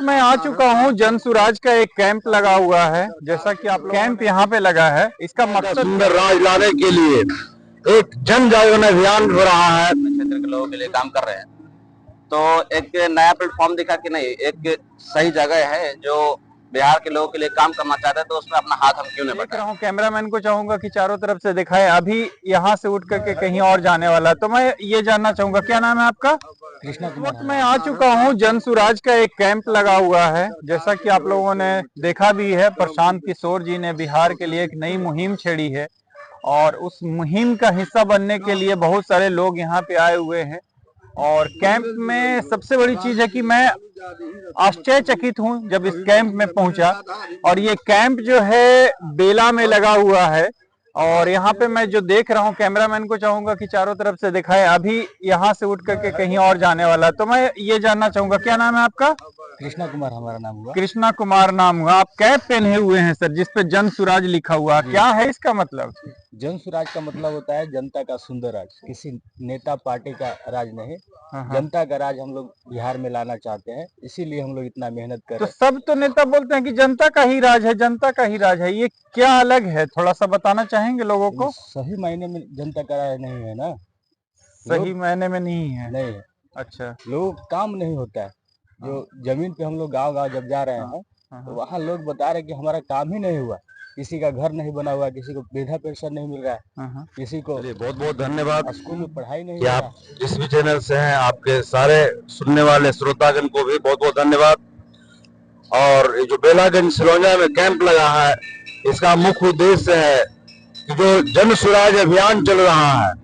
वक्त मैं आ चुका हूँ। जन सुराज का एक कैंप लगा हुआ है, जैसा कि आप कैंप यहाँ पे लगा है। इसका मकसद सुंदर राज लाने के लिए एक जन जागरण अभियान हो रहा है। क्षेत्र के लोगों के लिए काम कर रहे हैं, तो एक नया प्लेटफॉर्म दिखा कि नहीं, एक सही जगह है जो बिहार के लोगों के लिए काम करना चाहते हैं, तो उसमें अपना हाथ हम क्यों नहीं देख रहा हूँ। कैमरामैन को चाहूंगा कि चारों तरफ से दिखाए। अभी यहाँ से उठ करके कहीं और जाने वाला, तो मैं ये जानना चाहूंगा, क्या नाम है आपका? कृष्णा इस कुमार। वक्त मैं आ चुका हूँ। जन सुराज का एक कैंप लगा हुआ है, जैसा कि आप लोगों ने देखा भी है। प्रशांत किशोर जी ने बिहार के लिए एक नई मुहिम छेड़ी है और उस मुहिम का हिस्सा बनने के लिए बहुत सारे लोग यहाँ पे आए हुए हैं। और कैंप में सबसे बड़ी चीज है कि मैं आश्चर्यचकित हूँ जब इस कैंप में पहुंचा। और ये कैंप जो है बेला में लगा हुआ है, और यहाँ पे मैं जो देख रहा हूँ, कैमरामैन को चाहूंगा कि चारों तरफ से दिखाए। अभी यहाँ से उठ करके कहीं और जाने वाला, तो मैं ये जानना चाहूंगा, क्या नाम है आपका? कृष्णा कुमार हमारा नाम हुआ। कृष्णा कुमार नाम हुआ। आप कैप पहने हुए हैं सर, जिसपे जन सुराज लिखा हुआ, क्या है इसका मतलब? जन सुराज का मतलब होता है जनता का सुंदर राज, किसी नेता पार्टी का राज नहीं, जनता का राज हम लोग बिहार में लाना चाहते हैं, इसीलिए हम लोग इतना मेहनत कर तो रहे हैं। सब तो नेता बोलते हैं कि जनता का ही राज है, जनता का ही राज है, ये क्या अलग है? थोड़ा सा बताना चाहेंगे लोगों को। सही मायने में जनता का राज नहीं है ना, सही मायने में नहीं है? नहीं है। अच्छा। लोग काम नहीं होता है। जो जमीन पे हम लोग गांव गांव जब जा रहे हैं तो वहाँ लोग बता रहे कि हमारा काम ही नहीं हुआ, किसी का घर नहीं बना हुआ, किसी को वृद्धा पेंशन नहीं मिल रहा है, किसी को बहुत बहुत धन्यवाद स्कूल में पढ़ाई नहीं कि हो आप रहा। जिस भी चैनल से हैं, आपके सारे सुनने वाले श्रोतागण को भी बहुत बहुत धन्यवाद। और ये जो बेलागंज सिलौंजा में कैंप लगा है, इसका मुख्य उद्देश्य है कि जो जन सुराज अभियान चल रहा है,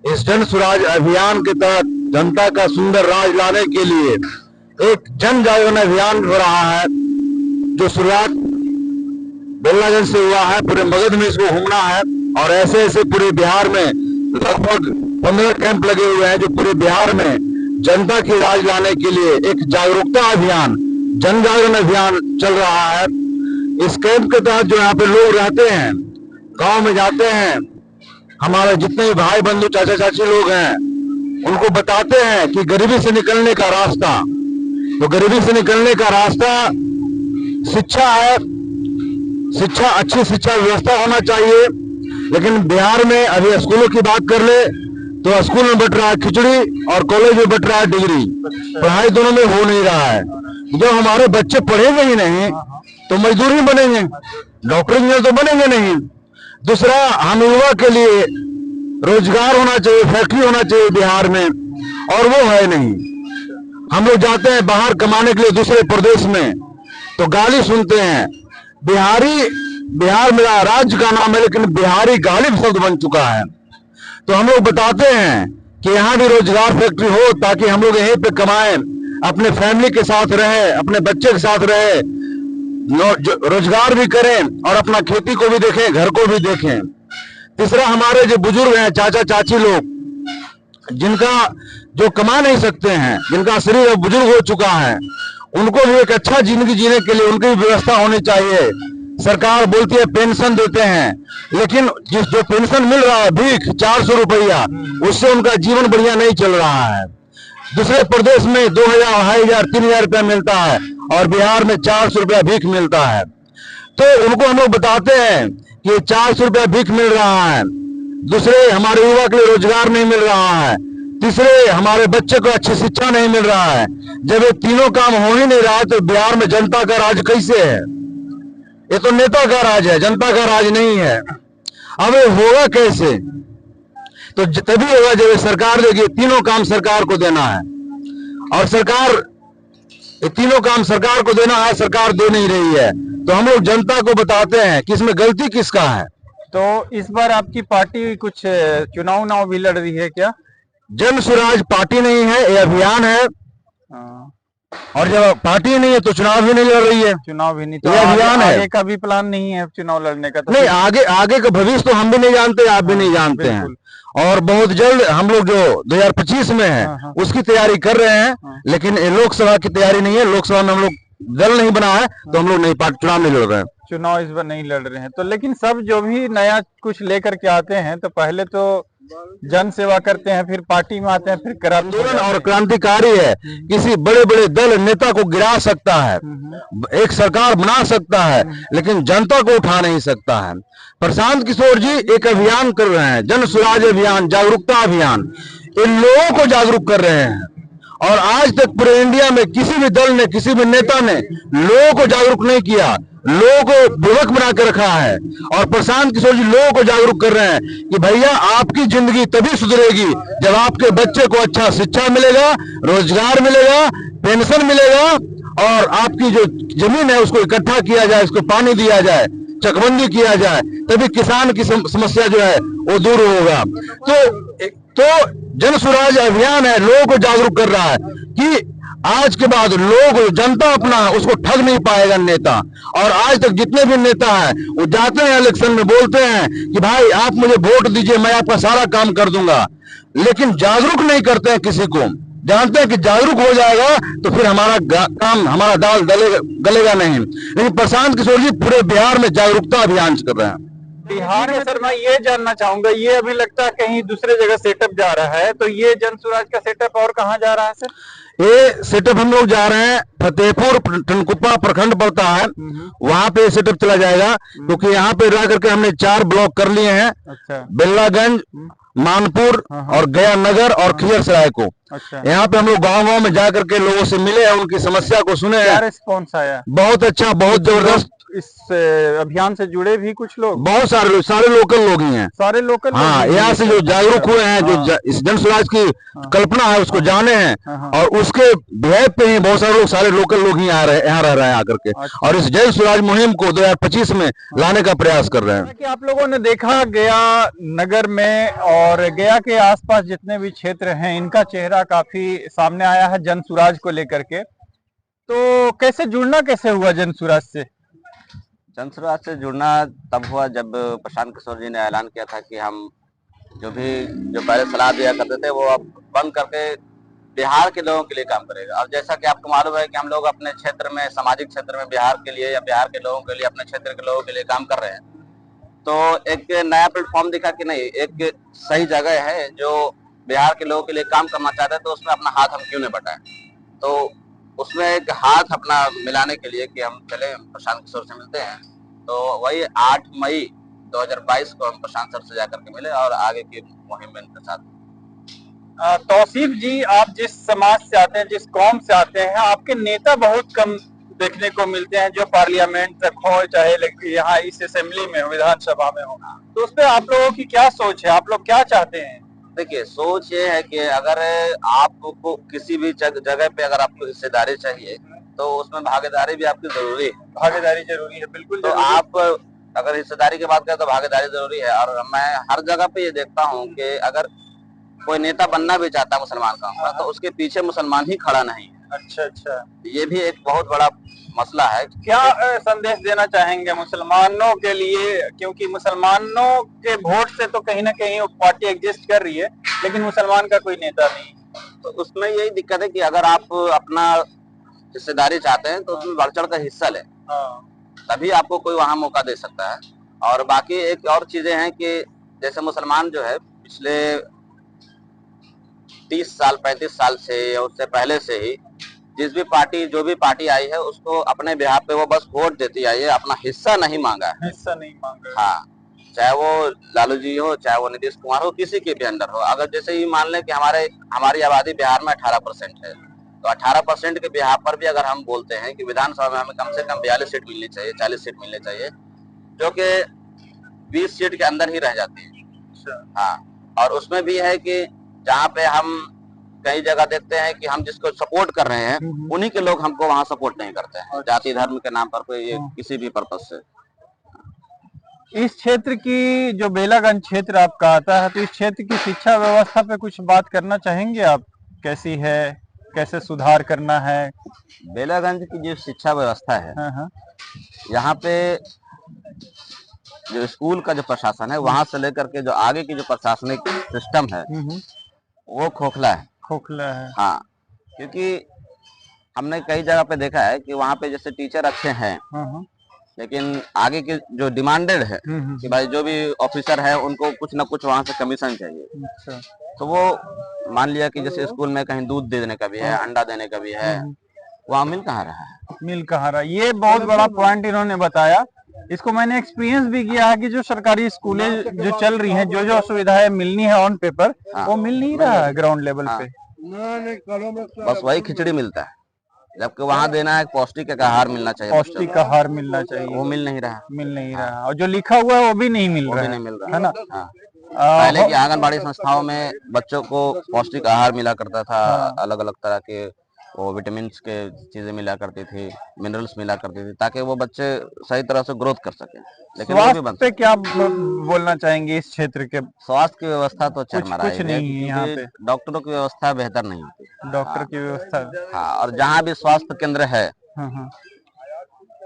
इस जन सुराज अभियान के तहत जनता का सुंदर राज लाने के लिए एक जन जागरण अभियान हो रहा है, जो शुरुआत बेलागंज से हुआ है। पूरे मगध में इसको घूमना है, और ऐसे ऐसे पूरे बिहार में लगभग 15 कैंप लगे हुए हैं, जो पूरे बिहार में जनता की राज लाने के लिए एक जागरूकता अभियान, जन जागरण अभियान चल रहा है। इस कैंप के तहत जो यहाँ पे लोग रहते हैं, गांव में जाते हैं, हमारे जितने भाई बंधु चाचा चाची लोग हैं, उनको बताते हैं कि गरीबी से निकलने का रास्ता, तो गरीबी से निकलने का रास्ता शिक्षा है। शिक्षा, अच्छी शिक्षा व्यवस्था होना चाहिए। लेकिन बिहार में अभी स्कूलों की बात कर ले तो स्कूल में बट रहा है खिचड़ी और कॉलेज में बट रहा है डिग्री। पढ़ाई दोनों में हो नहीं रहा है। जो हमारे बच्चे पढ़ेंगे ही नहीं तो मजदूर ही बनेंगे, डॉक्टर इंजीनियर तो बनेंगे नहीं। दूसरा, हम युवा के लिए रोजगार होना चाहिए, फैक्ट्री होना चाहिए बिहार में, और वो है नहीं। हम लोग जाते हैं बाहर कमाने के लिए दूसरे प्रदेश में, तो गाली सुनते हैं। बिहार मेरा राज्य का नाम है, लेकिन बिहारी गालिब शब्द बन चुका है। तो हम लोग बताते हैं कि यहाँ भी रोजगार फैक्ट्री हो, ताकि हम लोग यहीं पे कमाएं, अपने फैमिली के साथ रहे, अपने बच्चे के साथ रहे, रोजगार भी करें और अपना खेती को भी देखें, घर को भी देखें। तीसरा, हमारे जो बुजुर्ग हैं, चाचा चाची लोग, जिनका जो कमा नहीं सकते हैं, जिनका शरीर बुजुर्ग हो चुका है, उनको भी एक अच्छा जिंदगी जीने के लिए उनकी भी व्यवस्था होनी चाहिए। सरकार बोलती है पेंशन देते हैं, लेकिन जो पेंशन मिल रहा है भीख 400 रुपया, उससे उनका जीवन बढ़िया नहीं चल रहा है। दूसरे प्रदेश में 2000, 2500, 3000 रुपया मिलता है, और बिहार में 400 रुपया भीख मिलता है। तो उनको हम लोग बताते हैं कि 400 रुपया भीख मिल रहा है। दूसरे, हमारे युवा के लिए रोजगार नहीं मिल रहा है। तीसरे, हमारे बच्चे को अच्छी शिक्षा नहीं मिल रहा है। जब ये तीनों काम हो ही नहीं रहा है, तो बिहार में जनता का राज कैसे है? ये तो नेता का राज है, जनता का राज नहीं है। अब ये होगा कैसे? तो तभी होगा जब सरकार देगी। तीनों काम सरकार को देना है, और सरकार, ये तीनों काम सरकार को देना है, सरकार दे नहीं रही है। तो हम लोग जनता को बताते हैं कि इसमें गलती किसका है। तो इस बार आपकी पार्टी कुछ चुनाव भी लड़ रही है क्या? जन सुराज पार्टी नहीं है, ये अभियान है। और जब पार्टी नहीं है तो चुनाव भी नहीं लड़ रही है। चुनाव भी नहीं, तो ये अभियान है। आगे का भी प्लान नहीं है चुनाव लड़ने का? तो नहीं, आगे का भविष्य तो हम भी नहीं जानते, आप भी नहीं जानते हैं। और बहुत जल्द हम लोग जो 2025 में है, उसकी तैयारी कर रहे हैं। लेकिन लोकसभा की तैयारी नहीं है, लोकसभा में हम लोग दल नहीं बना है, तो हम लोग नहीं चुनाव नहीं लड़ रहे हैं। चुनाव इस बार नहीं लड़ रहे हैं। तो लेकिन सब जो भी नया कुछ लेकर के आते हैं, तो पहले तो जन सेवा करते हैं, फिर पार्टी में आते हैं, फिर करप्ट हो आंदोलन जाते और हैं। क्रांतिकारी है, किसी बड़े बड़े दल नेता को गिरा सकता है, एक सरकार बना सकता है, लेकिन जनता को उठा नहीं सकता है। प्रशांत किशोर जी एक अभियान कर रहे हैं, जन स्वराज अभियान, जागरूकता अभियान, इन लोगों को जागरूक कर रहे हैं। और आज तक पूरे इंडिया में किसी भी दल ने, किसी भी नेता ने लोगों को जागरूक नहीं किया, लोगों को बुड़क बना के रखा है। और प्रशांत किशोर जी लोगों को जागरूक कर रहे हैं कि भैया आपकी जिंदगी तभी सुधरेगी जब आपके बच्चे को अच्छा शिक्षा मिलेगा, रोजगार मिलेगा, पेंशन मिलेगा, और आपकी जो जमीन है उसको इकट्ठा किया जाए, उसको पानी दिया जाए, चकबंदी किया जाए, तभी किसान की समस्या जो है वो दूर होगा। तो जन स्वराज अभियान है, लोगों को जागरूक कर रहा है कि आज के बाद लोग, जनता अपना उसको ठग नहीं पाएगा नेता। और आज तक जितने भी नेता हैं वो जाते हैं इलेक्शन में, बोलते हैं कि भाई आप मुझे वोट दीजिए, मैं आपका सारा काम कर दूंगा, लेकिन जागरूक नहीं करते हैं किसी को। जानते हैं कि जागरूक हो जाएगा तो फिर हमारा काम, हमारा दाल गलेगा नहीं। लेकिन प्रशांत किशोर जी पूरे बिहार में जागरूकता अभियान कर रहे हैं। बिहार में सर मैं ये जानना चाहूंगा, ये अभी लगता है कहीं दूसरे जगह सेटअप जा रहा है, तो ये जन स्वराज का सेटअप और कहाँ जा रहा है सर? ये सेटअप हम लोग जा रहे हैं, फतेहपुर टनकुप्पा प्रखंड पड़ता है, वहां पे सेटअप चला जाएगा, क्योंकि यहाँ पे रह करके हमने 4 ब्लॉक कर लिए हैं। अच्छा। बेल्लागंज, मानपुर और गया नगर और खिजरसराय को। अच्छा। यहाँ पे हम लोग गाँव-गाँव में जा करके लोगों से मिले हैं, उनकी समस्या को सुने क्या हैं। रिस्पॉन्स आया? बहुत अच्छा, बहुत जबरदस्त। इस अभियान से जुड़े भी कुछ लोग? बहुत सारे लोग, सारे लोकल लोग ही हैं। सारे लोकल? हाँ, यहाँ से जो जागरूक हुए हैं, जो इस जन स्वराज की कल्पना है उसको जाने हैं, और उसके बेहद पे ही बहुत सारे लोग, सारे लोकल लोग ही यहाँ रह रहे हैं आकर के, और इस जन स्वराज मुहिम को 2025 में लाने का प्रयास कर रहे हैं। कि आप लोगों ने देखा गया नगर में और गया के आसपास जितने भी क्षेत्र हैं, इनका चेहरा काफी सामने आया है जन स्वराज को लेकर के। तो कैसे जुड़ना कैसे हुआ जन स्वराज से? जन स्वराज से जुड़ना तब हुआ जब प्रशांत किशोर जी ने ऐलान किया था कि हम जो पहले सलाह दिया करते थे वो अब बंद करके बिहार के लोगों के लिए काम करेगा। और जैसा कि आपको मालूम है कि हम लोग अपने क्षेत्र में, सामाजिक क्षेत्र में बिहार के लिए या बिहार के लोगों के लिए, अपने क्षेत्र के लोगों के लिए काम कर रहे हैं, तो एक नया प्लेटफॉर्म दिखा कि नहीं, एक सही जगह है जो बिहार के लोगों के लिए काम करना चाहते हैं, तो उसमें अपना हाथ हम क्यों नहीं बटाएं। तो उसमें एक हाथ अपना मिलाने के लिए कि हम चले प्रशांत किशोर से मिलते हैं, तो वही 8 मई 2022 को हम प्रशांत सर से जाकर के मिले और आगे की मुहिम में इनके साथ। तौसीफ जी, आप जिस समाज से आते हैं, जिस कौम से आते हैं, आपके नेता बहुत कम देखने को मिलते हैं जो पार्लियामेंट तक हो, चाहे यहाँ इस असेंबली में हो, विधानसभा में हो, तो उस पर आप लोगों की क्या सोच है? आप लोग क्या चाहते हैं? देखिए, सोच ये है कि अगर आपको किसी भी जगह पे अगर आपको हिस्सेदारी चाहिए तो उसमें भागीदारी भी आपकी जरूरी है। भागीदारी जरूरी है, बिल्कुल। तो आप अगर हिस्सेदारी की बात करें तो भागीदारी जरूरी है। और मैं हर जगह पे ये देखता हूँ कि अगर कोई नेता बनना भी चाहता है मुसलमान का, तो उसके पीछे मुसलमान ही खड़ा नहीं है। अच्छा अच्छा, ये भी एक बहुत बड़ा मसला है। क्या संदेश देना चाहेंगे मुसलमानों के लिए? क्योंकि मुसलमानों के वोट से तो कहीं ना कहीं वो पार्टी एग्जिस्ट कर रही है, लेकिन मुसलमान का कोई नेता नहीं। तो उसमें यही दिक्कत है कि अगर आप अपना हिस्सेदारी चाहते हैं तो उसमें बढ़ चढ़ कर हिस्सा लें, तभी आपको कोई वहां मौका दे सकता है। और बाकी एक और चीजें हैं कि जैसे मुसलमान जो है पिछले 30 साल 35 साल से या उससे पहले से ही जो भी पार्टी आई है उसको अपने बिहार पे वो बस वोट देती आई है, अपना हिस्सा नहीं मांगा है। हिस्सा नहीं मांगा। हाँ, चाहे वो लालू जी हो, चाहे वो नीतीश कुमार हो, किसी के भी अंडर हो। अगर जैसे ही मान लें कि हमारी आबादी बिहार में 18% है, तो 18% के बिहार पर भी अगर हम बोलते हैं कि विधानसभा में हमें कम से कम 42 सीट मिलनी चाहिए, 40 सीट मिलनी चाहिए, जो कि 20 सीट के अंदर ही रह जाती है। हाँ, और उसमें भी है कि जहाँ पे हम कई जगह देखते हैं कि हम जिसको सपोर्ट कर रहे हैं उन्हीं के लोग हमको वहाँ सपोर्ट नहीं करते हैं, जाति धर्म के नाम पर कोई किसी भी पर्पज से। इस क्षेत्र की जो बेलागंज क्षेत्र आपका आता है, तो इस क्षेत्र की शिक्षा व्यवस्था पे कुछ बात करना चाहेंगे आप? कैसी है, कैसे सुधार करना है? बेलागंज की जो शिक्षा व्यवस्था है, यहाँ पे जो स्कूल का जो प्रशासन है, वहां से लेकर के जो आगे की जो प्रशासनिक सिस्टम है वो खोखला है। हाँ, क्योंकि हमने कई जगह पे देखा है कि वहाँ पे जैसे टीचर अच्छे हैं लेकिन आगे की जो डिमांडेड है कि भाई जो भी ऑफिसर है उनको कुछ ना कुछ वहाँ से कमीशन चाहिए। अच्छा। तो वो मान लिया कि जैसे स्कूल में कहीं दूध देने का भी है, अंडा देने का भी है, वहाँ मिल कहाँ रहा है? मिल कहाँ रहा, ये बहुत बड़ा पॉइंट इन्होंने बताया। इसको मैंने एक्सपीरियंस भी किया है कि जो सरकारी स्कूलें जो चल रही हैं, जो जो सुविधाएं मिलनी है ऑन पेपर, वो मिल नहीं रहा है ग्राउंड लेवल पे। बस वही खिचड़ी मिलता है, जबकि वहाँ देना है पौष्टिक एक आहार मिलना चाहिए, पौष्टिक आहार मिलना चाहिए, वो मिल नहीं रहा। मिल नहीं रहा, और जो लिखा हुआ है वो भी नहीं मिल रहा है, नहीं मिल रहा है ना। हाँ। पहले की आंगनबाड़ी संस्थाओं में बच्चों को पौष्टिक आहार मिला करता था, अलग अलग तरह के वो विटामिन के चीजें मिला करती थी, मिनरल्स मिला करती थी, ताकि वो बच्चे सही तरह से ग्रोथ कर सके। लेकिन स्वास्थ्य पे क्या बोलना चाहेंगे इस क्षेत्र के? स्वास्थ्य की व्यवस्था तो चरमराई कुछ नहीं है यहाँ पे, डॉक्टरों की व्यवस्था बेहतर नहीं होती। डॉक्टर की व्यवस्था, हाँ, और जहाँ भी स्वास्थ्य केंद्र है,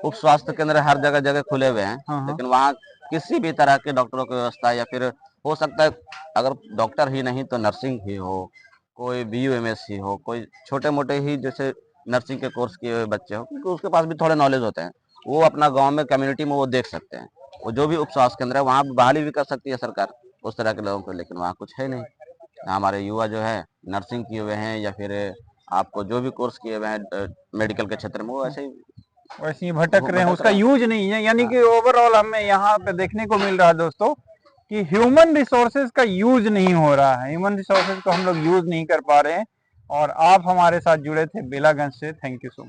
उप स्वास्थ्य केंद्र हर जगह जगह खुले हुए हैं, लेकिन वहाँ किसी भी तरह के डॉक्टरों की व्यवस्था, या फिर हो सकता है अगर डॉक्टर ही नहीं तो नर्सिंग ही हो, कोई BUMS ही हो, कोई छोटे मोटे ही जैसे नर्सिंग के कोर्स किए हुए बच्चे हो, क्योंकि उसके पास भी थोड़े नॉलेज होते हैं, वो अपना गांव में कम्युनिटी में वो देख सकते हैं। वो जो भी उप स्वास्थ्य केंद्र है वहाँ बहाली भी कर सकती है सरकार उस तरह के लोगों को, लेकिन वहाँ कुछ है नहीं। हमारे युवा जो है नर्सिंग किए हुए हैं या फिर आपको जो भी कोर्स किए हुए हैं मेडिकल के क्षेत्र में, वो वैसे ही भटक रहे हैं, उसका यूज नहीं है। यानी कि ओवरऑल हमें यहाँ पे देखने को मिल रहा है दोस्तों कि ह्यूमन रिसोर्सेज का यूज नहीं हो रहा है, ह्यूमन रिसोर्सेज को हम लोग यूज नहीं कर पा रहे हैं। और आप हमारे साथ जुड़े थे बेलागंज से, थैंक यू सो मच।